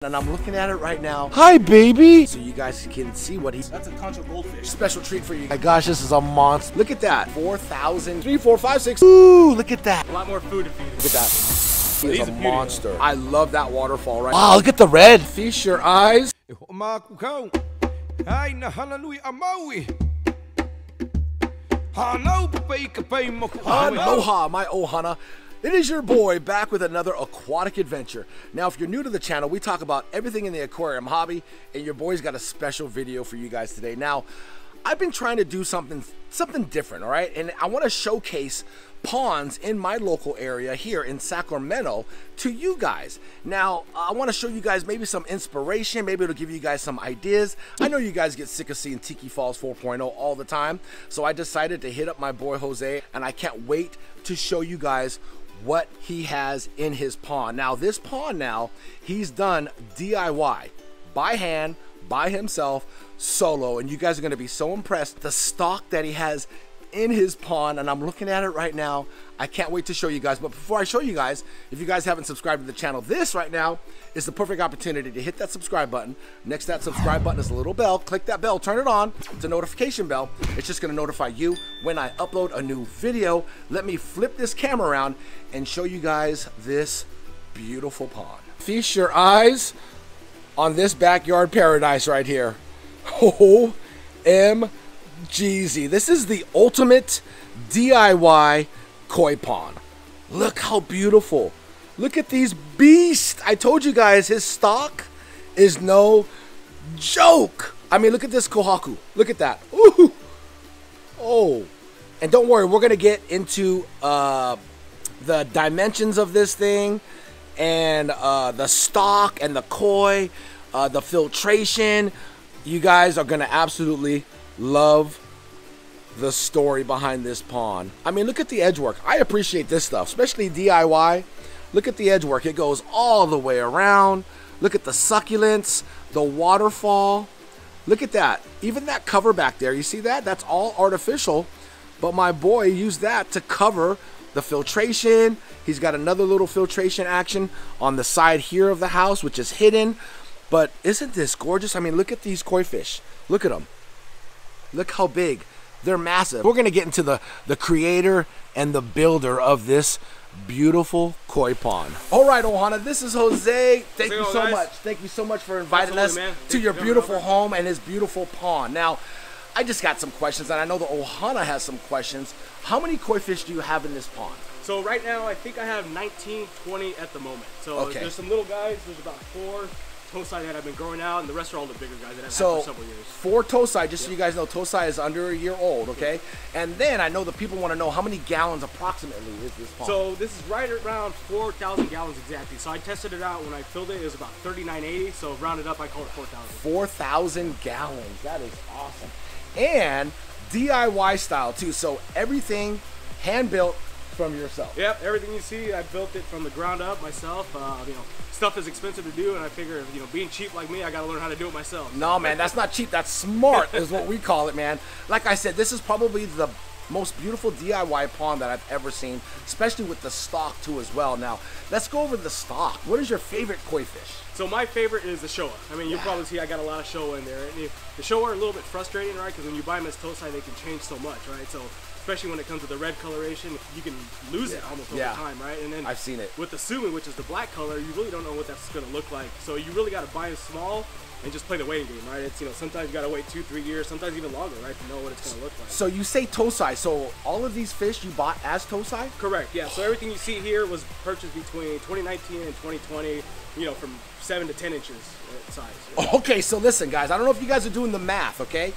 And I'm looking at it right now. Hi, baby! So you guys can see what he's... That's a concha goldfish. Special treat for you. My gosh, this is a monster. Look at that. 4,000. 3, 4, 5, 6. Ooh, look at that. A lot more food to feed him. Look at that. He's a monster. Beauty, I love that waterfall right now. Wow, look at the red. Feast your eyes. Hana Hui A Maui. Aloha, my ohana. It is your boy back with another aquatic adventure. Now, if you're new to the channel, we talk about everything in the aquarium hobby, and your boy's got a special video for you guys today. Now, I've been trying to do something different, all right? And I want to showcase ponds in my local area here in Sacramento to you guys. Now, I want to show you guys maybe some inspiration, maybe it'll give you guys some ideas. I know you guys get sick of seeing Tiki Falls 4.0 all the time, so I decided to hit up my boy Jose, and I can't wait to show you guys what he has in his pond. Now, this pond now, he's done DIY, by hand, by himself, solo, and you guys are gonna be so impressed. The stock that he has in his pond, and I'm looking at it right now. I can't wait to show you guys. But before I show you guys, if you guys haven't subscribed to the channel, this right now is the perfect opportunity to hit that subscribe button. Next to that subscribe button is a little bell. Click that bell, turn it on. It's a notification bell. It's just gonna notify you when I upload a new video. Let me flip this camera around and show you guys this beautiful pond. Feast your eyes on this backyard paradise right here. OMGZ. This is the ultimate DIY koi pond. Look how beautiful. Look at these beasts. I told you guys his stock is no joke. I mean, look at this kohaku. Look at that. Ooh. Oh. And don't worry, we're going to get into the dimensions of this thing and the stock and the koi, the filtration. You guys are going to absolutely love the story behind this pond. I mean, look at the edge work. I appreciate this stuff, especially DIY. Look at the edge work. It goes all the way around. Look at the succulents, the waterfall. Look at that. Even that cover back there, you see that? That's all artificial, but my boy used that to cover the filtration. He's got another little filtration action on the side here of the house, which is hidden. But isn't this gorgeous? I mean, look at these koi fish. Look at them. Look how big. They're massive. We're gonna get into the creator and the builder of this beautiful koi pond. All right, Ohana, this is Jose. Thank you so much. Thank you so much for inviting us to your beautiful home and his beautiful pond. Now, I just got some questions, and I know the Ohana has some questions. How many koi fish do you have in this pond? So right now, I think I have 19, 20 at the moment. So there's some little guys. There's about 4 tosai that have been growing out, and the rest are all the bigger guys that I've had for several years. 4 tosai, just so you guys know, tosai is under a year old, okay? And then I know the people want to know how many gallons approximately is this pond? So this is right around 4,000 gallons exactly. So I tested it out when I filled it. It was about 3980. So rounded up, I call it 4,000. 4,000 gallons. That is awesome. And DIY style too. So everything hand built from yourself. Yep, everything you see, I built it from the ground up myself. You know, stuff is expensive to do, and I figure, you know, being cheap like me, I gotta learn how to do it myself. No, man, that's not cheap. That's smart, is what we call it, man. Like I said, this is probably the most beautiful DIY pond that I've ever seen, especially with the stock too as well. Now, let's go over the stock. What is your favorite koi fish? So my favorite is the Showa. I mean, you'll probably see I got a lot of Showa in there. And the Showa are a little bit frustrating, right? Because when you buy them as tosai, they can change so much, right? So especially when it comes to the red coloration, you can lose it almost over time, right? And then I've seen it with the sumi, which is the black color. You really don't know what that's going to look like. So you really got to buy them small and just play the waiting game, right? It's, you know, sometimes you got to wait 2-3 years, sometimes even longer, right, to know what it's going to look like. So you say tosai. So all of these fish you bought as tosai? Correct. Yeah. So everything you see here was purchased between 2019 and 2020. You know, from 7 to 10 inches size. Okay. So listen, guys. I don't know if you guys are doing the math. Okay.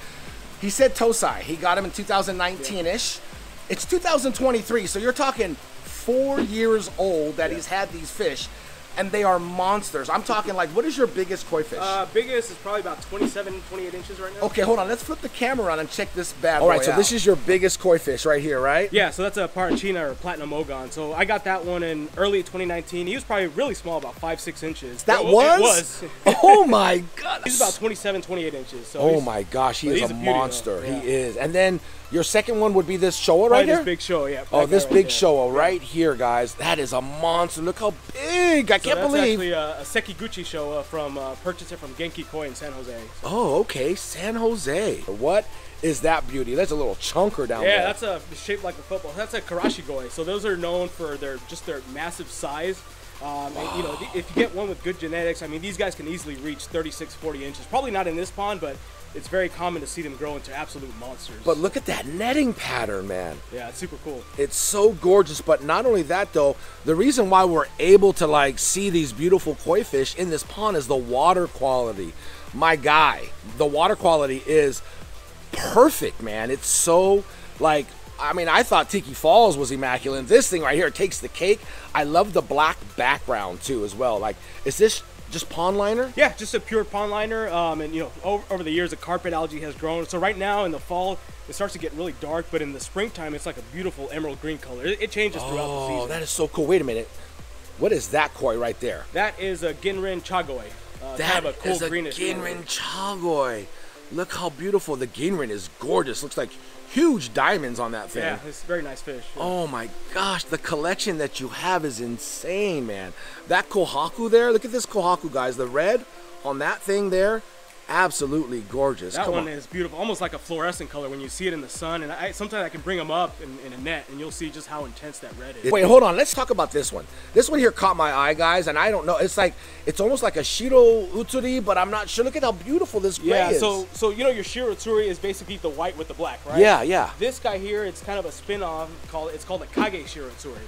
He said tosai. He got him in 2019-ish. It's 2023, so you're talking 4 years old that he's had these fish, and they are monsters. I'm talking like, what is your biggest koi fish? Biggest is probably about 27, 28 inches right now. Okay, hold on. Let's flip the camera around and check this bad boy out. So this is your biggest koi fish right here, right? Yeah, so that's a Parachina or Platinum Ogon. So I got that one in early 2019. He was probably really small, about 5-6 inches. That was? It was. Oh my God. He's about 27, 28 inches. So oh my gosh, he is a monster. Yeah. He is. And then your second one would be this Showa right here? This big Showa, yeah. Oh, this big Showa right here, guys. That is a monster. Look how big. I can't believe. That's actually a Sekiguchi Showa from purchased it from Genki Koi in San Jose. Oh, okay. San Jose. What is that beauty? That's a little chunker down there. Yeah, that's shaped like a football. That's a Karashigoi. So those are known for their massive size. And, you know, if you get one with good genetics, I mean, these guys can easily reach 36, 40 inches. Probably not in this pond, but it's very common to see them grow into absolute monsters. But look at that netting pattern, man. Yeah, it's super cool. It's so gorgeous. But not only that, though, the reason why we're able to, like, see these beautiful koi fish in this pond is the water quality. My guy, the water quality is perfect, man. It's so, like, I mean, I thought Tiki Falls was immaculate. This thing right here takes the cake. I love the black background too as well. Like, is this just pond liner? Yeah, just a pure pond liner. And you know, over the years, the carpet algae has grown. So right now in the fall, it starts to get really dark. But in the springtime, it's like a beautiful emerald green color. It changes throughout the season. Oh, that is so cool. Wait a minute. What is that koi right there? That is a Ginrin Chagoi. That kind of a cool is a greenish Ginrin Chagoi. Look how beautiful. The Ginrin is gorgeous. Looks like huge diamonds on that thing. Yeah, it's a very nice fish. Yeah. Oh my gosh, the collection that you have is insane, man. That kohaku there, look at this kohaku, guys. The red on that thing there, absolutely gorgeous. That one is beautiful, almost like a fluorescent color when you see it in the sun. And sometimes I can bring them up in a net, and you'll see just how intense that red is. Wait, hold on. Let's talk about this one. This one here caught my eye, guys, and I don't know. It's like, it's almost like a Shiro Utsuri, but I'm not sure. Look at how beautiful this gray is. Yeah, so you know your Shiro Utsuri is basically the white with the black, right? Yeah, yeah. This guy here, it's kind of a spin-off. It's called a Kage Shiro Utsuri.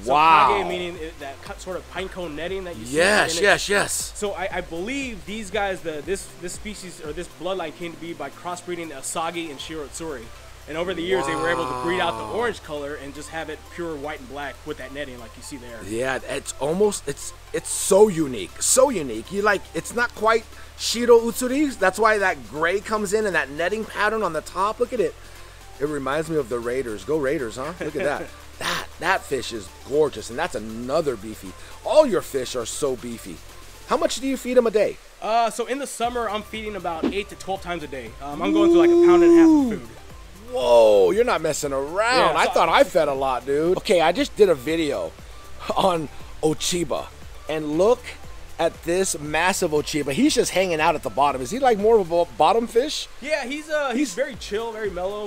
So wow. Kage meaning that sort of pine cone netting that you see. Yes. So I believe these guys, this species or this bloodline came to be by crossbreeding Asagi and Shiro Utsuri. And over the years, they were able to breed out the orange color and just have it pure white and black with that netting like you see there. Yeah, it's almost, it's so unique. So unique. You like, it's not quite Shiro Utsuri. That's why that gray comes in and that netting pattern on the top. Look at it. It reminds me of the Raiders. Go Raiders, huh? Look at that. That fish is gorgeous, and that's another beefy. All your fish are so beefy. How much do you feed them a day? So in the summer, I'm feeding about 8 to 12 times a day. I'm going through like a pound and a half of food. Whoa, you're not messing around. Yeah, I thought I fed a lot, dude. Okay, I just did a video on Ochiba, and look at this massive Ochiba. He's just hanging out at the bottom. Is he like more of a bottom fish? Yeah, he's very chill, very mellow.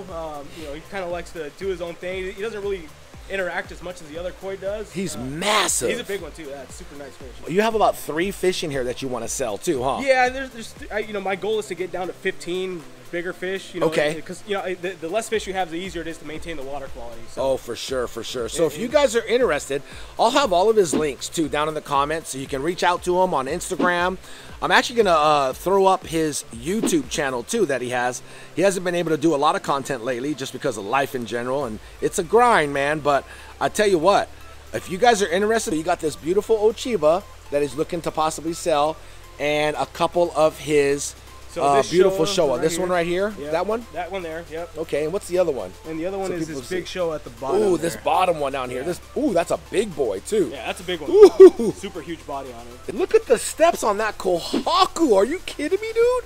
You know, he kind of likes to do his own thing. He doesn't really interact as much as the other koi does. He's massive. He's a big one too. That's super nice fish. You have about 3 fish in here that you want to sell too, huh? Yeah, you know, my goal is to get down to 15 bigger fish. You know, okay. Because you know, the less fish you have, the easier it is to maintain the water quality. So. Oh, for sure, for sure. So if you guys are interested, I'll have all of his links too down in the comments, so you can reach out to him on Instagram. I'm actually gonna throw up his YouTube channel too that he has. He hasn't been able to do a lot of content lately just because of life in general, and it's a grind, man. But I tell you what, if you guys are interested, you got this beautiful Ochiba that he's looking to possibly sell, and a couple of his beautiful Showa. Right, this one right here? Yep. That one? That one there, yep. Okay, and what's the other one? And the other one is this big Showa at the bottom. Ooh, this bottom one down here. Yeah. Ooh, that's a big boy too. Yeah, that's a big one. Ooh. Super huge body on it. Look at the steps on that kohaku. Are you kidding me, dude?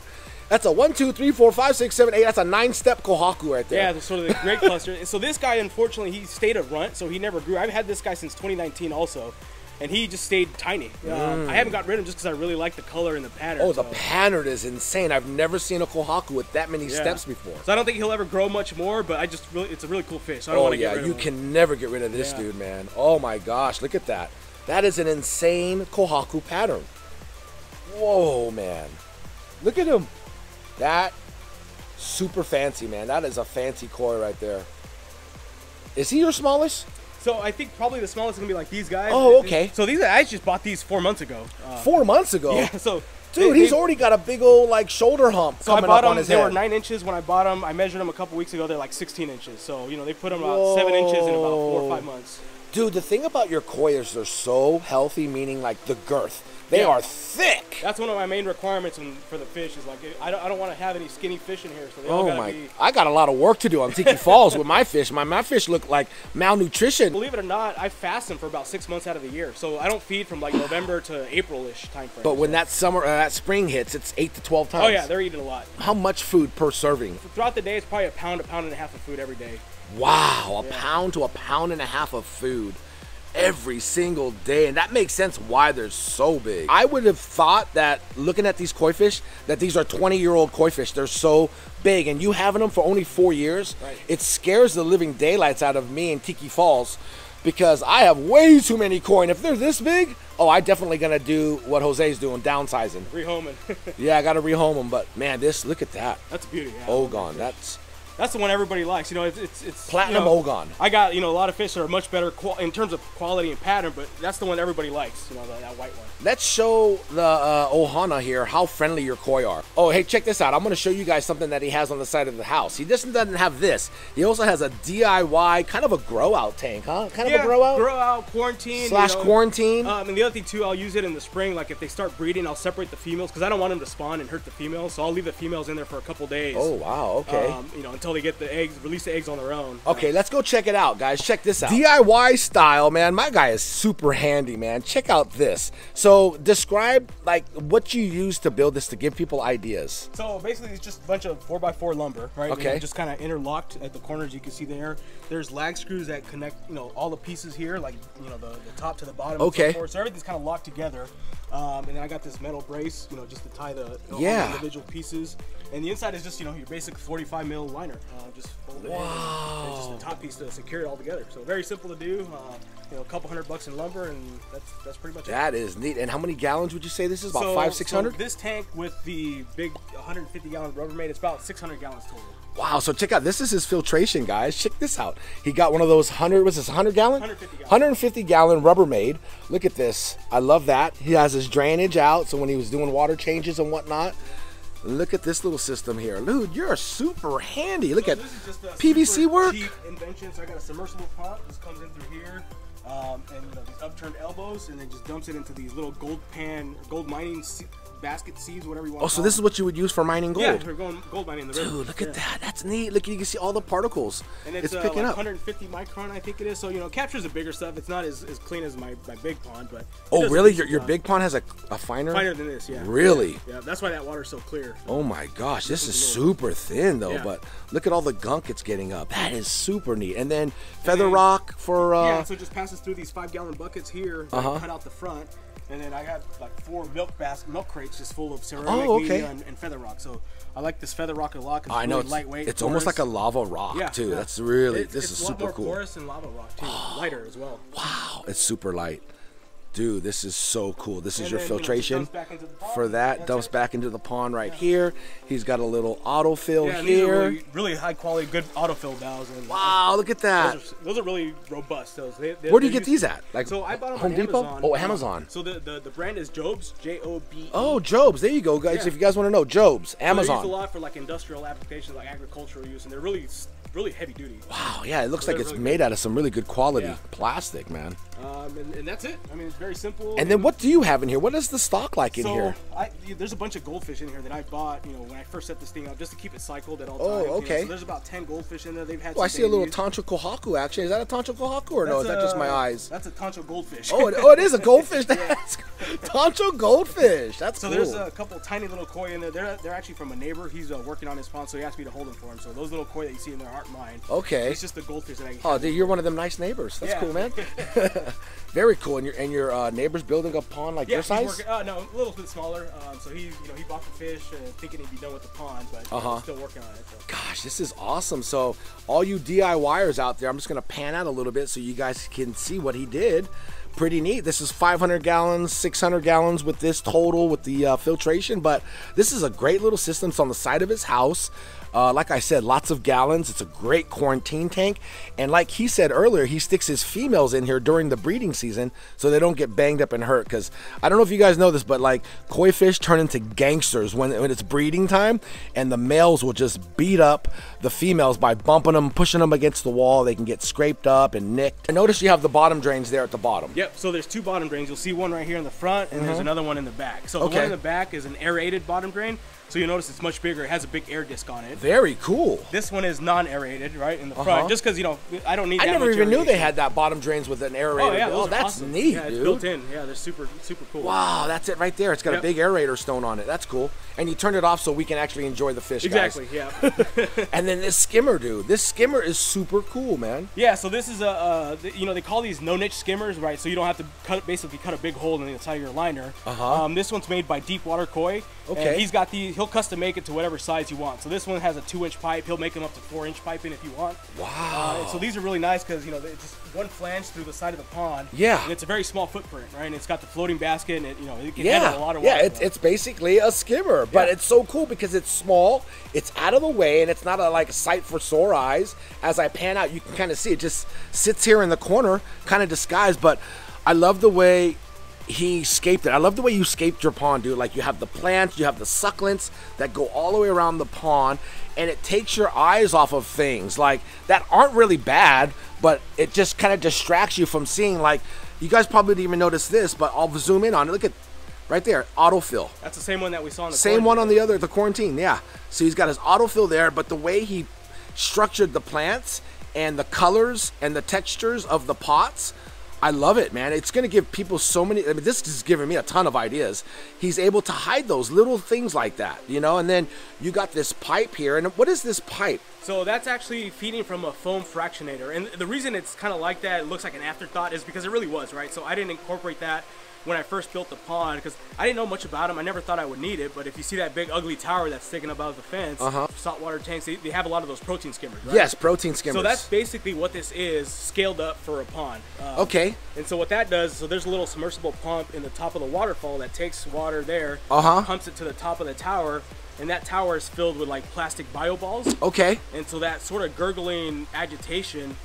That's a 1, 2, 3, 4, 5, 6, 7, 8. That's a 9-step kohaku right there. Yeah, the sort of the great cluster. So this guy, unfortunately, he stayed a runt, so he never grew. I've had this guy since 2019 also. And he just stayed tiny. I haven't got rid of him just because I really like the color and the pattern. Oh, the pattern is insane. I've never seen a kohaku with that many steps before. So I don't think he'll ever grow much more, but it's a really cool fish. So I don't want to get rid of him. You can never get rid of this dude, man. Oh my gosh, look at that. That is an insane kohaku pattern. Whoa, man. Look at him. That super fancy, man. That is a fancy koi right there. Is he your smallest? So I think probably the smallest is gonna be like these guys. Oh, okay. So these I just bought these 4 months ago. 4 months ago? Yeah. So dude, he's already got a big old like shoulder hump coming up on his head. They were 9 inches when I bought them. I measured them a couple weeks ago. They're like 16 inches. So you know they put them about 7 inches in about 4 or 5 months. Dude, the thing about your koi is they're so healthy, meaning like the girth. They are thick. That's one of my main requirements for the fish is like I don't want to have any skinny fish in here. So they all gotta be... I got a lot of work to do on Tiki Falls with my fish. My fish look like malnutrition. Believe it or not, I fast them for about 6 months out of the year. So I don't feed from like November to April-ish time frame. But when that summer, that spring hits, it's 8 to 12 times. Oh yeah, they're eating a lot. How much food per serving? Throughout the day, it's probably a pound and a half of food every day. Wow, a pound to a pound and a half of food every single day, and that makes sense why they're so big. I would have thought that looking at these koi fish that these are 20-year-old koi fish. They're so big, and you having them for only 4 years, it scares the living daylights out of me in Tiki Falls because I have way too many koi, and if they're this big, oh, I definitely gonna do what Jose's doing, downsizing. Rehoming. Yeah, I gotta rehome them, but man, look at that. That's a beauty. Yeah, Ogon, that's the one everybody likes. You know, it's platinum, you know, Ogon. I got, you know, a lot of fish that are much better in terms of quality and pattern, but that's the one everybody likes. You know, that white one. Let's show the Ohana here how friendly your koi are. Oh, hey, check this out. I'm going to show you guys something that he has on the side of the house. He just doesn't have this. He also has a DIY, kind of a grow-out tank, huh? Kind of a grow-out? Grow-out, quarantine. Slash quarantine. And the other thing, too, I'll use it in the spring. Like, if they start breeding, I'll separate the females because I don't want them to spawn and hurt the females. So I'll leave the females in there for a couple days. Oh, wow. Okay. You know, until they get the eggs, release the eggs on their own. Okay, let's go check it out, guys. Check this out. DIY style, man. My guy is super handy, man. Check out this. So describe like what you use to build this to give people ideas. So basically it's just a bunch of 4x4 lumber, right? Okay. And just kind of interlocked at the corners. You can see there. There's lag screws that connect, you know, all the pieces here, like, you know, the top to the bottom. Okay. And so forth. So everything's kind of locked together. And then I got this metal brace, you know, just to tie the all the individual pieces. And the inside is just, you know, your basic 45 mil liner. Just fold it in. And just the top piece to secure it all together. So very simple to do. You know, a couple $100 in lumber, and that's pretty much it. That is neat. And how many gallons would you say this is? About 500-600? So this tank with the big 150-gallon Rubbermaid, it's about 600 gallons total. Wow, so check out, this is his filtration, guys. Check this out. He got one of those 100 gallon? 150 gallon Rubbermaid. Look at this. I love that. He has his drainage out, so when he was doing water changes and whatnot. Look at this little system here. Dude, you're super handy. Look at PVC work. Cheap invention. So I got a submersible pump. This comes in through here. And you know, these upturned elbows, and then just dumps it into these little gold mining basket seeds, whatever you want. Oh, so this is what you would use for mining gold? Yeah, for gold mining in the river. Dude, look at that. That's neat. Look, you can see all the particles. And it's picking like up. 150 micron, I think it is. So, you know, it captures the bigger stuff. It's not as clean as my big pond, but... Oh, really? Your big pond has a finer? Finer than this, yeah. Really? Yeah, that's why that water's so clear. Oh my gosh, this is super thin though, but look at all the gunk it's getting up. That is super neat. And then feather rock for... Yeah, so it just passes through these 5-gallon buckets here, cut out the front. And then I got like 4 milk crates just full of ceramic media and feather rock. So I like this feather rock a lot because it's really lightweight. It's almost like a lava rock too. Yeah. That's really, this is super cool. It's a lot more porous than lava rock too. Lighter as well. Wow, it's super light. Dude, this is so cool. This is your filtration for that. Dumps back into the pond right here. He's got a little autofill here. These are really high quality, good autofill valves. And wow, look at that. Those are really robust. Where do you get these at? Like so I bought them Home on Depot? Amazon. Oh, Amazon. So the brand is Jobes, J-O-B-E. Oh, Jobes. There you go, guys. If you guys want to know, Jobes, Amazon. They're used a lot for like industrial applications, like agricultural use, and they're really heavy duty. Wow, yeah, it looks like it's made out of some really good quality plastic, man. And that's it. I mean, it's very simple. And then what do you have in here? What is the stock like in here? There's a bunch of goldfish in here that I bought, you know, when I first set this thing up, just to keep it cycled at all times. Oh, okay. You know, so there's about 10 goldfish in there. They've had. Oh, I see a little Tancho Kohaku action. Is that a Tancho Kohaku or no? Is that just my eyes? That's a Tancho goldfish. Oh, it is a goldfish. That's Tancho goldfish. That's cool. So there's a couple tiny little koi in there. They're actually from a neighbor. He's working on his pond, so he asked me to hold them for him. So those little koi that you see in there aren't mine. Okay. It's just the goldfish that I. Oh, dude, you're one of them nice neighbors. That's cool, man. Very cool. And your neighbor's building a pond like your size? No, a little bit smaller. So he bought the fish thinking he'd be done with the pond, but he's still working on it. So. Gosh, this is awesome. So all you DIYers out there, I'm just gonna pan out a little bit so you guys can see what he did. Pretty neat. This is 500 gallons, 600 gallons with this total with the filtration, but this is a great little system. It's on the side of his house. Like I said, lots of gallons. It's a great quarantine tank. And like he said earlier, he sticks his females in here during the breeding season so they don't get banged up and hurt. Because I don't know if you guys know this, but like koi fish turn into gangsters when it's breeding time, and the males will just beat up the females by bumping them, pushing them against the wall. They can get scraped up and nicked. And notice you have the bottom drains there at the bottom. Yep, so there's 2 bottom drains. You'll see one right here in the front, and there's another one in the back. So the one in the back is an aerated bottom drain. So you'll notice it's much bigger. It has a big air disc on it. Very cool. This one is non-aerated, right, in the front. Just because, you know, I don't need that I never much even knew aeration. they had that bottom drains with an aerator. Oh, yeah, oh, that's awesome. neat, yeah, it's dude. built in. Yeah, they're super cool. Wow, that's it right there. It's got a big aerator stone on it. That's cool. And you turn it off so we can actually enjoy the fish, exactly, guys. yeah. And then this skimmer, dude. This skimmer is super cool, man. Yeah, so this is you know, they call these no-niche skimmers, right? So you don't have to basically cut a big hole in the inside of your liner. This one's made by Deep Water Koi. Okay. And he's got these, he'll custom make it to whatever size you want. So this one has a 2-inch pipe. He'll make them up to 4-inch piping if you want. Wow. And so these are really nice because, you know, it's just one flange through the side of the pond. Yeah. And it's a very small footprint, right? And it's got the floating basket, and it, you know, it can handle a lot of water. Yeah, it's basically a skimmer, but it's so cool because it's small, it's out of the way, and it's not a sight for sore eyes. As I pan out, you can kind of see it just sits here in the corner, kind of disguised, but I love the way he scaped it. I love the way you scaped your pond, dude. Like, you have the plants, you have the succulents that go all the way around the pond, and it takes your eyes off of things like that aren't really bad, but it just kind of distracts you from seeing. Like, you guys probably didn't even notice this, but I'll zoom in on it. Look at right there, autofill. That's the same one that we saw in the same one on the quarantine, yeah. So he's got his autofill there, but the way he structured the plants and the colors and the textures of the pots, I love it, man. It's going to give people so many, I mean, this is giving me a ton of ideas. He's able to hide those little things like that, you know, and then you got this pipe here. And what is this pipe? So that's actually feeding from a foam fractionator. And the reason it's kind of like that, it looks like an afterthought, is because it really was, right? So I didn't incorporate that when I first built the pond because I didn't know much about them. I never thought I would need it, but if you see that big ugly tower that's sticking above the fence, saltwater tanks, they have a lot of those protein skimmers, right? Yes, protein skimmers. So that's basically what this is, scaled up for a pond. Okay. And so what that does, so there's a little submersible pump in the top of the waterfall that takes water there, pumps it to the top of the tower, and that tower is filled with like plastic bio balls. Okay. And so that sort of gurgling agitation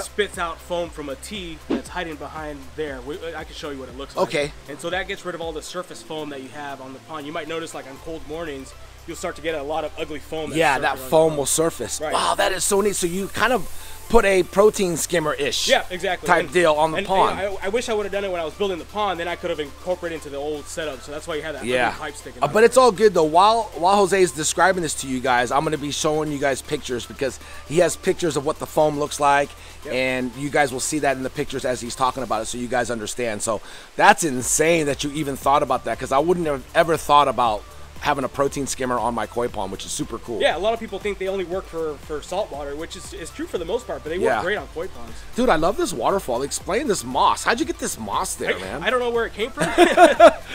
spits out foam from a T that's hiding behind there. I can show you what it looks like. Okay. And so that gets rid of all the surface foam that you have on the pond. You might notice, like on cold mornings, you'll start to get a lot of ugly foam. Yeah, that foam will surface. Right. Wow, that is so neat. So you kind of put a protein skimmer-ish type deal on the pond. And I wish I would have done it when I was building the pond. Then I could have incorporated into the old setup. So that's why you have that ugly pipe sticking out. But it's all good though. While Jose is describing this to you guys, I'm going to be showing you guys pictures because he has pictures of what the foam looks like, and you guys will see that in the pictures as he's talking about it, so you guys understand. So that's insane that you even thought about that, because I wouldn't have ever thought about having a protein skimmer on my koi pond, which is super cool. Yeah, a lot of people think they only work for saltwater, which is true for the most part, but they work great on koi ponds. Dude, I love this waterfall. Explain this moss. How'd you get this moss there, man? I don't know where it came from.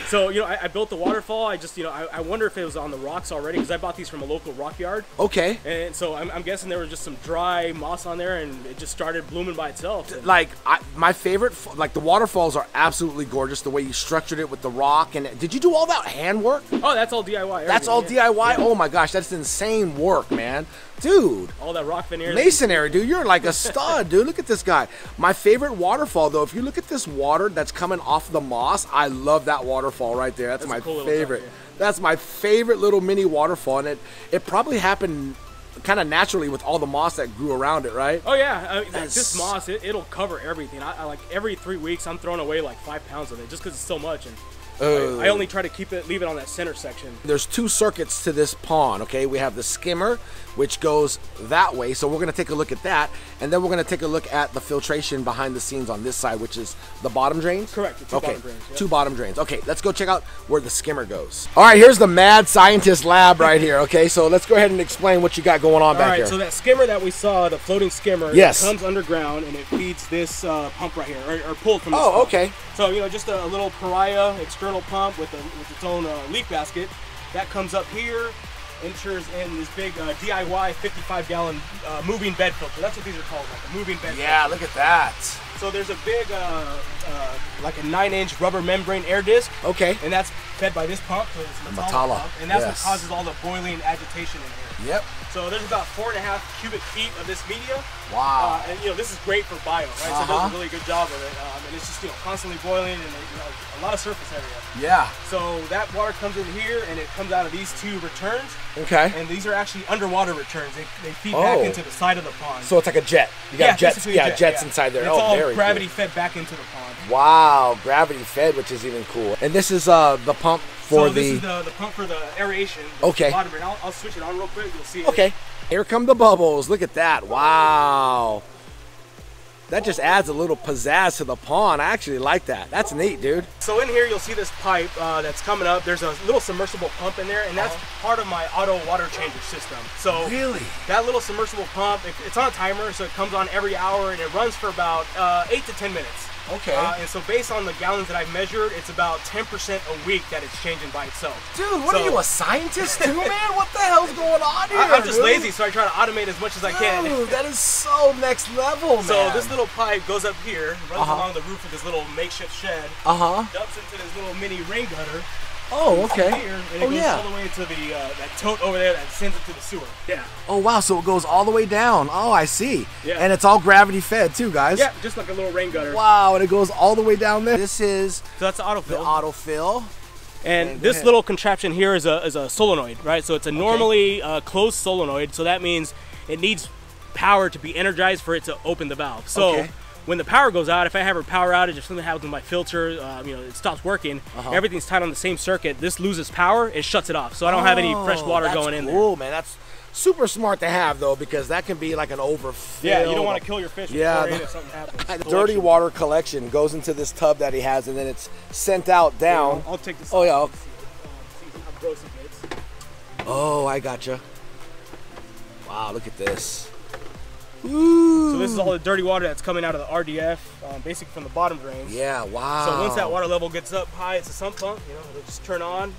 So, you know, I built the waterfall. I just, you know, I wonder if it was on the rocks already, because I bought these from a local rock yard. Okay. And so I'm guessing there was just some dry moss on there, and it just started blooming by itself. Like, my favorite, like, the waterfalls are absolutely gorgeous, the way you structured it with the rock. And did you do all that handwork? Oh, that's all DIY. That's all DIY? Yeah. Oh my gosh, that's insane work, man. Dude. All that rock veneer. Masonry, dude. You're like a stud, dude. Look at this guy. My favorite waterfall, though, if you look at this water that's coming off the moss, I love that waterfall right there. That's my cool favorite. That's my favorite little mini waterfall, and it probably happened kind of naturally with all the moss that grew around it, right? Oh yeah, this moss, it'll cover everything. I like every 3 weeks I'm throwing away like 5 pounds of it just because it's so much. And I only try to leave it on that center section. There's 2 circuits to this pond, okay? We have the skimmer, which goes that way, so we're gonna take a look at that, and then we're gonna take a look at the filtration behind the scenes on this side, which is the bottom drains? Correct, the 2 bottom drains. Yep. 2 bottom drains. Okay, let's go check out where the skimmer goes. All right, here's the mad scientist lab right here, okay? So let's go ahead and explain what you got going on back here. All right, so that skimmer that we saw, the floating skimmer, it comes underground, and it feeds this pump right here, or pulled from this pump. Okay. So, you know, just a little pariah external pump with its own leak basket. That comes up here, enters in this big DIY 55-gallon moving bed filter. That's what these are called, like a moving bed filter. Yeah, look at that. So there's a big, like a 9-inch rubber membrane air disc. Okay. And that's fed by this pump, so it's a Matala pump, and that's what causes all the boiling agitation in here. Yep. So there's about 4.5 cubic feet of this media. Wow. And you know, this is great for bio, right? So it does a really good job of it. And it's just, you know, constantly boiling, and you know, a lot of surface area. Yeah. So that water comes in here, and it comes out of these two returns. Okay. And these are actually underwater returns. They feed back into the side of the pond. So it's like a jet. You got jets. Yeah, jets inside there. And it's all gravity fed back into the pond. Wow, gravity fed, which is even cool. And this is the pump for this is the pump for the aeration. Okay. I'll switch it on real quick. You'll see it. Okay. Here come the bubbles. Look at that. Wow. That just adds a little pizzazz to the pond. I actually like that. That's neat, dude. So in here, you'll see this pipe that's coming up. There's a little submersible pump in there, and that's part of my auto water changer system. So really, that little submersible pump, it's on a timer, so it comes on every hour, and it runs for about 8 to 10 minutes. Okay. And so based on the gallons that I've measured, it's about 10% a week that it's changing by itself. Dude, what are you, a scientist too, man? What the hell's going on here? I'm just lazy, so I try to automate as much as I can. Dude, that is so next level, man. So this little pipe goes up here, runs along the roof of this little makeshift shed, dumps into this little mini rain gutter. Oh, okay. Here, and it goes all the way to the that tote over there that sends it to the sewer. Yeah. Oh wow, so it goes all the way down. Oh, I see. Yeah. And it's all gravity fed too, guys. Yeah, just like a little rain gutter. Wow, and it goes all the way down there. This is so that's the autofill. The autofill. And this little contraption here is a solenoid, right? So it's a normally closed solenoid, so that means it needs power to be energized for it to open the valve. So when the power goes out, if I have a power outage, if something happens with my filter, you know, it stops working, everything's tied on the same circuit, this loses power, it shuts it off. So I don't have any fresh water going in there. Cool, man. That's super smart to have, though, because that can be like an overfill. Yeah, you don't want to kill your fish if something happens. Dirty water collection goes into this tub that he has, and then it's sent out down. Yeah, I'll take this. Oh, yeah. See how gross it gets. Oh, I gotcha. Wow, look at this. Ooh. So this is all the dirty water that's coming out of the RDF, basically from the bottom drains. Yeah, wow. So once that water level gets up high, it's a sump pump, you know, it'll just turn on,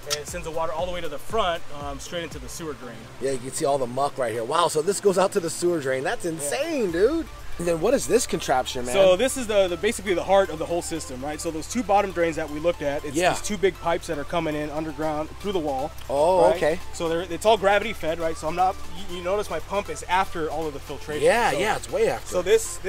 and it sends the water all the way to the front, straight into the sewer drain. Yeah, you can see all the muck right here. Wow, so this goes out to the sewer drain. That's insane, dude. And then what is this contraption, man? So this is basically the heart of the whole system, right? So those two bottom drains that we looked at, it's these two big pipes that are coming in underground through the wall. Oh, right? okay. So it's all gravity fed, right? So I'm not, you notice my pump is after all of the filtration. Yeah, so, yeah, it's way after. So this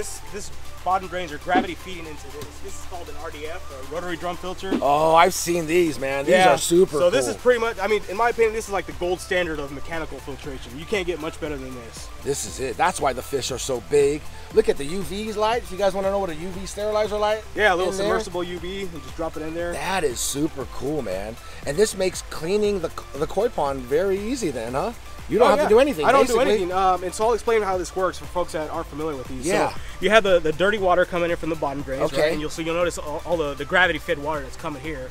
bottom drains are gravity feeding into this. This is called an RDF, a rotary drum filter. Oh, I've seen these, man. These are super cool. So this is pretty much, I mean, in my opinion, this is like the gold standard of mechanical filtration. You can't get much better than this. This is it. That's why the fish are so big. Look at the UV lights. You guys want to know what a UV sterilizer light? Yeah, a little submersible UV. You just drop it in there. That is super cool, man. And this makes cleaning the koi pond very easy then, huh? You don't have to do anything. I don't do anything. And so I'll explain how this works for folks that aren't familiar with these. Yeah. So you have the dirty water coming in from the bottom drains, right? And you'll notice all the gravity-fed water that's coming here.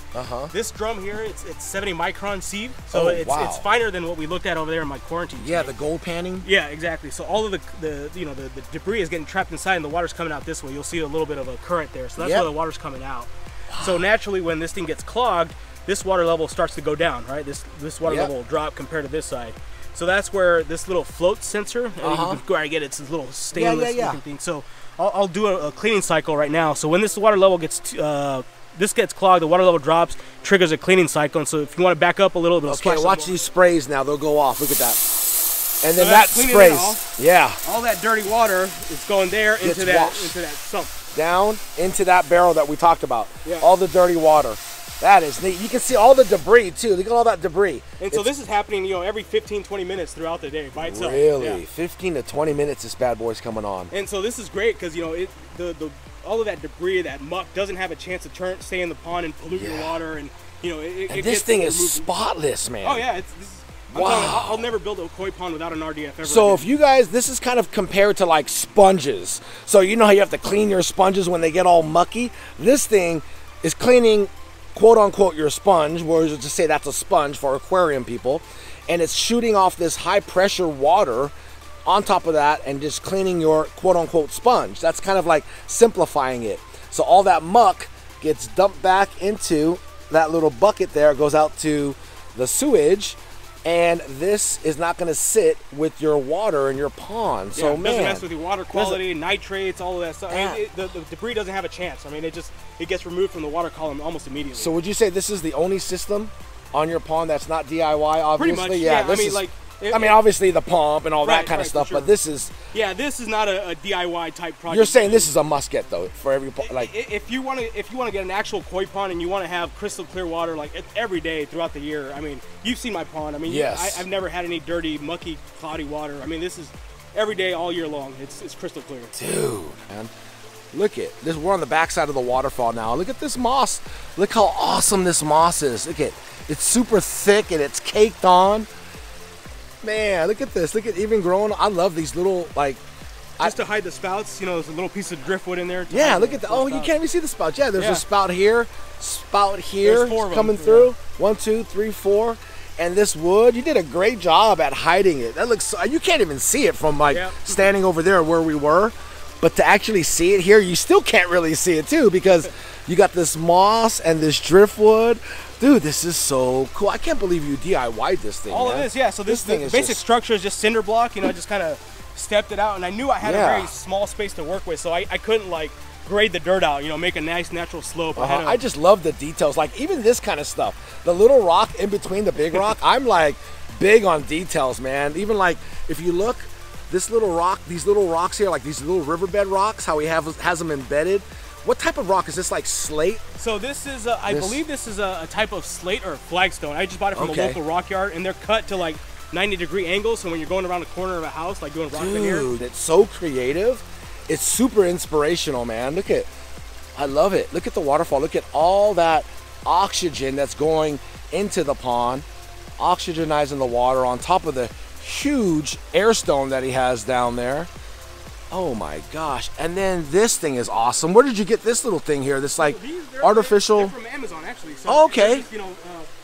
This drum here, it's 70 micron sieve, so it's finer than what we looked at over there in my quarantine. Yeah, the gold panning. Yeah, exactly. So all of the debris is getting trapped inside, and the water's coming out this way. You'll see a little bit of a current there, so that's where the water's coming out. So naturally, when this thing gets clogged, this water level starts to go down, right? This water level will drop compared to this side. So that's where this little float sensor, you can go and get it, it's this little stainless looking thing. So I'll do a cleaning cycle right now. So when this water level gets clogged, the water level drops, triggers a cleaning cycle. And so if you want to back up a little bit, watch these sprays now. They'll go off. Look at that. And then that sprays. Yeah. All that dirty water is going there into that sump. Down into that barrel that we talked about. Yeah. All the dirty water. That is neat. You can see all the debris too. Look at all that debris. And so this is happening, you know, every 15-20 minutes throughout the day by itself. Really? 15 to 20 minutes this bad boy's coming on. And so this is great because, you know, all of that debris, that muck doesn't have a chance to stay in the pond and pollute your water, and you know, this thing is spotless, man. Oh yeah, I'll never build a koi pond without an RDF ever. So if you guys, this is kind of compared to like sponges. So you know how you have to clean your sponges when they get all mucky? This thing is cleaning, quote unquote, your sponge, where you just say that's a sponge for aquarium people, and it's shooting off this high pressure water on top of that and just cleaning your quote unquote sponge. That's kind of like simplifying it. So all that muck gets dumped back into that little bucket there, goes out to the sewage, and this is not going to sit with your water in your pond. So it man, doesn't mess with your water quality, nitrates, all of that stuff. I mean, the debris doesn't have a chance. I mean, it gets removed from the water column almost immediately. So would you say this is the only system on your pond that's not DIY? Obviously, pretty much. Yeah. This I mean, obviously the pump and all that kind of stuff, sure. but this is. Yeah, this is not a DIY type project. You're saying this is a must get though for every like. If you want to get an actual koi pond and you want to have crystal clear water like every day throughout the year. I mean, you've seen my pond. I mean, yes. I've never had any dirty, mucky, cloudy water. I mean, this is every day, all year long. It's crystal clear. Dude, man. Look at this. We're on the backside of the waterfall now. Look at this moss. Look how awesome this moss is. Look at it's super thick and it's caked on. Man, look at this. Look at even growing. I love these little like. Just to hide the spouts, you know, there's a little piece of driftwood in there. Yeah, look at the. Oh, you can't even see the spouts. Yeah, there's a spout here, coming through. 1, 2, 3, 4. And this wood, you did a great job at hiding it. That looks. So, you can't even see it from like standing over there where we were. But to actually see it here, you still can't really see it too because you got this moss and this driftwood. Dude, this is so cool. I can't believe you DIY'd this thing, All of this, yeah. So this thing is basic structure is just cinder block. You know, I just kind of stepped it out. And I knew I had a very small space to work with. So I couldn't like grade the dirt out, you know, make a nice natural slope. I just love the details. Like even this kind of stuff. The little rock in between the big rock. I'm like big on details, man. Even like if you look, this little rock, these little rocks here, like these little riverbed rocks, how he has them embedded. What type of rock is this? Like slate? So this is, I believe this is a type of slate or flagstone. I just bought it from a local rock yard, and they're cut to like 90-degree angles. So when you're going around the corner of a house, like doing rock veneer. Dude, it's so creative. It's super inspirational, man. Look at, I love it. Look at the waterfall. Look at all that oxygen that's going into the pond, oxygenizing the water on top of the huge air stone that he has down there. Oh my gosh. And then this thing is awesome. Where did you get this little thing here? This like artificial. They're from Amazon actually. So oh, okay. Just, you know,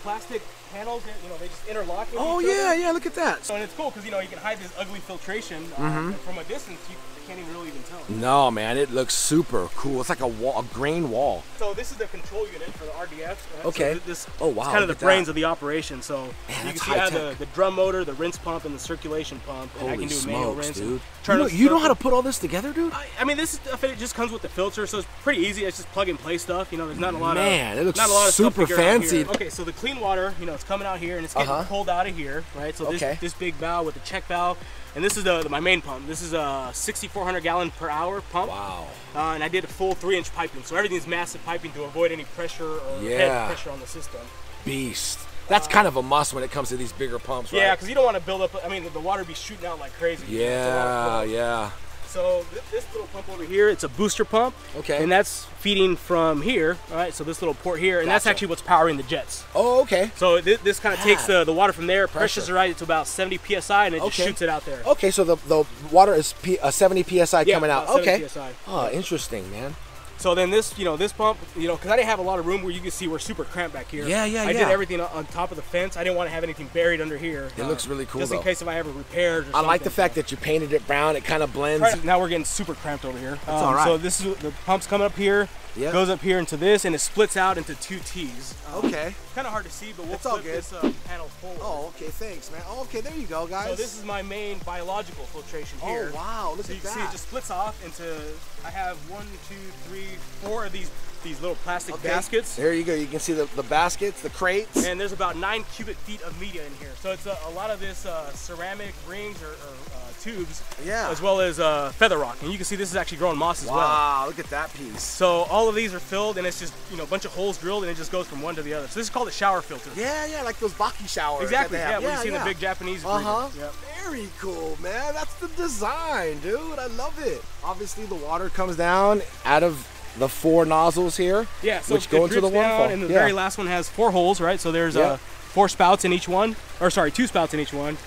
plastic panels, you know, they just interlock. Oh yeah, yeah, look at that. So and it's cool because you know you can hide this ugly filtration and from a distance. You can't even really tell. No, man, it looks super cool. It's like a wall, a grain wall. So this is the control unit for the RDF. Right? Okay. So this oh wow. It's kind of the brains of the operation. So man, you can see I have the drum motor, the rinse pump, and the circulation pump. And holy I can do smokes, manual rinse. Dude. You know how to put all this together, dude? I mean, this stuff it just comes with the filter, so it's pretty easy. It's just plug and play stuff. You know, there's not a lot man, of it looks not a lot of super stuff to fancy. Okay, so the clean water, you know, it's coming out here and it's getting pulled out of here, right? So this big valve with the check valve. And this is my main pump. This is a 6,400 gallon per hour pump. Wow. And I did a full 3-inch piping. So everything's massive piping to avoid any pressure or head pressure on the system. Beast. That's kind of a must when it comes to these bigger pumps, right? Yeah, because you don't want to build up, I mean, the water be shooting out like crazy. Yeah, yeah. So this little pump over here, it's a booster pump. Okay. And that's feeding from here, all right? So this little port here, and that's actually what's powering the jets. Oh, okay. So this kind of takes the water from there, pressurizes it to about 70 PSI, and it just shoots it out there. Okay, so the water is 70 PSI coming out. Okay. PSI. Oh, interesting, man. So then this, you know, this pump, you know, because I didn't have a lot of room where you can see we're super cramped back here. Yeah, yeah, I did everything on top of the fence. I didn't want to have anything buried under here. It looks really cool, just in case if I ever repaired or I something. like the fact that you painted it brown. It kind of blends. Right, now we're getting super cramped over here. That's all right. So this is the pump's coming up here, goes up here into this, and it splits out into 2 T's. Okay. Kind of hard to see, but we'll flip this panel forward. Oh, okay, thanks, man. Oh, okay, there you go, guys. So this is my main biological filtration here. Oh, wow, look at that. So you can see it just splits off into, I have 1, 2, 3, 4 of these little plastic baskets. There you go. You can see the baskets, the crates. And there's about 9 cubic feet of media in here. So it's a lot of this ceramic rings or tubes, as well as feather rock. And you can see this is actually growing moss as well. Wow, look at that piece. So all of these are filled, and it's just, you know, a bunch of holes drilled, and it just goes from one to the other. So this is called a shower filter. Yeah, yeah, like those baki showers. Exactly, yeah, what you see in the big Japanese breeders. Yep. Very cool, man. That's the design, dude. I love it. Obviously, the water comes down out of the 4 nozzles here, so which go into the waterfall. And the very last one has 4 holes, right? So there's 4 spouts in each one, or sorry, 2 spouts in each one,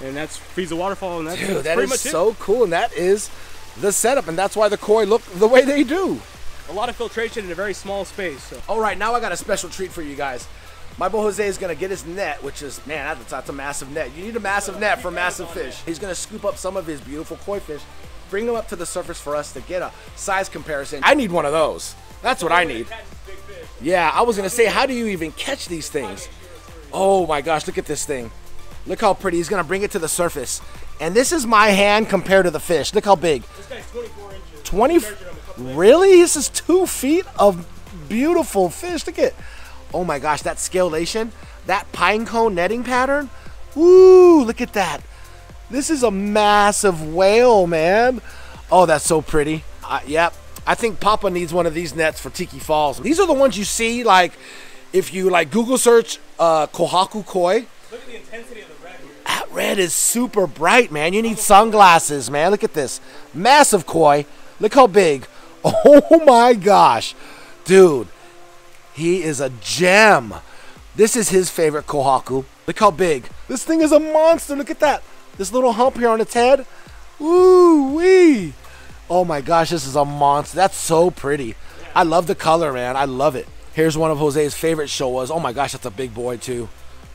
and that feeds the waterfall. And that's pretty much so cool. And that is the setup, and that's why the koi look the way they do. A lot of filtration in a very small space. So. All right, now I got a special treat for you guys. My boy Jose is gonna get his net, which is, man, that's a massive net. You need a massive net for massive fish. He's gonna scoop up some of his beautiful koi fish, bring them up to the surface for us to get a size comparison. I need one of those. That's what I need. Yeah, I was gonna say, how do you even catch these things? Oh my gosh, look at this thing. Look how pretty. He's gonna bring it to the surface. And this is my hand compared to the fish. Look how big. This guy's 24 inches. 20? Really? This is 2 feet of beautiful fish. Look at, oh my gosh, that scalation, that pine cone netting pattern. Woo, look at that. This is a massive whale, man. Oh, that's so pretty. Yep. I think Papa needs one of these nets for Tiki Falls. These are the ones you see, like, if you like Google search Kohaku Koi. Look at the intensity of the red here. That red is super bright, man. You need sunglasses, man. Look at this. Massive koi. Look how big. Oh my gosh. Dude, he is a gem. This is his favorite Kohaku. Look how big. This thing is a monster. Look at that. This little hump here on its head. Woo-wee. Oh my gosh, this is a monster. That's so pretty. Yeah. I love the color, man. I love it. Here's one of Jose's favorite showas. Oh my gosh, that's a big boy too.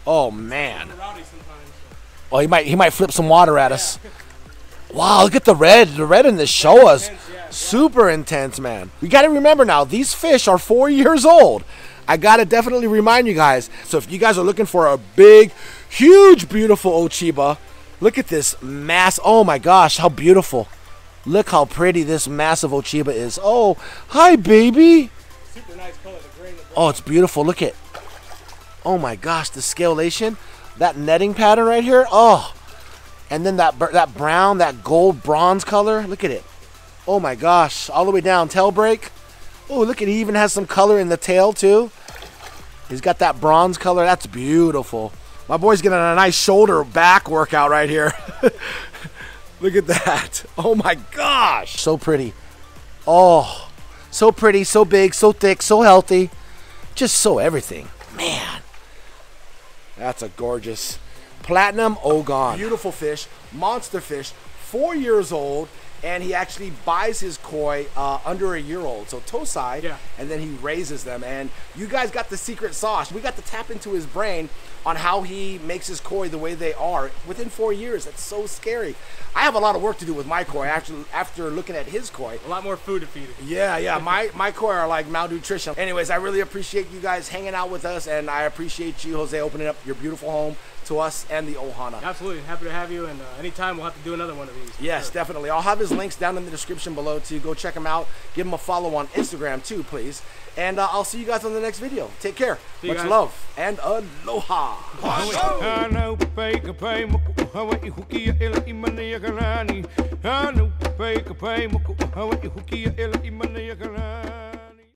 Oh man. Oh, he might flip some water at us. Wow, look at the red. The red in this showas. Super intense, man. We got to remember now, these fish are 4 years old. I got to definitely remind you guys. So if you guys are looking for a big, huge, beautiful Ochiba, look at this mass. Oh my gosh, how beautiful. Look how pretty this massive Ochiba is. Oh, hi, baby. Super nice color, the gray and the brown. Oh, it's beautiful. Look at. Oh my gosh, the scalation. That netting pattern right here. Oh. And then that brown, that gold bronze color. Look at it. Oh my gosh. All the way down. Tail break. Oh, look at it. He even has some color in the tail too. He's got that bronze color. That's beautiful. My boy's getting a nice shoulder back workout right here. Look at that. Oh my gosh. So pretty. Oh, so pretty, so big, so thick, so healthy. Just so everything. Man. That's a gorgeous platinum ogon. Beautiful fish, monster fish, 4 years old, and he actually buys his koi under a year old. So tosai, yeah. And then he raises them. And you guys got the secret sauce. We got to tap into his brain on how he makes his koi the way they are within 4 years. That's so scary. I have a lot of work to do with my koi after looking at his koi. A lot more food to feed it. Yeah. My koi are like malnutrition. Anyways, I really appreciate you guys hanging out with us, and I appreciate you, Jose, opening up your beautiful home to us and the Ohana. Absolutely. Happy to have you, and anytime we'll have to do another one of these. Yes, sure. Definitely. I'll have his links down in the description below too. Go check him out. Give him a follow on Instagram too, please. And I'll see you guys on the next video. Take care. Much love and aloha. Hana Hui A Maui.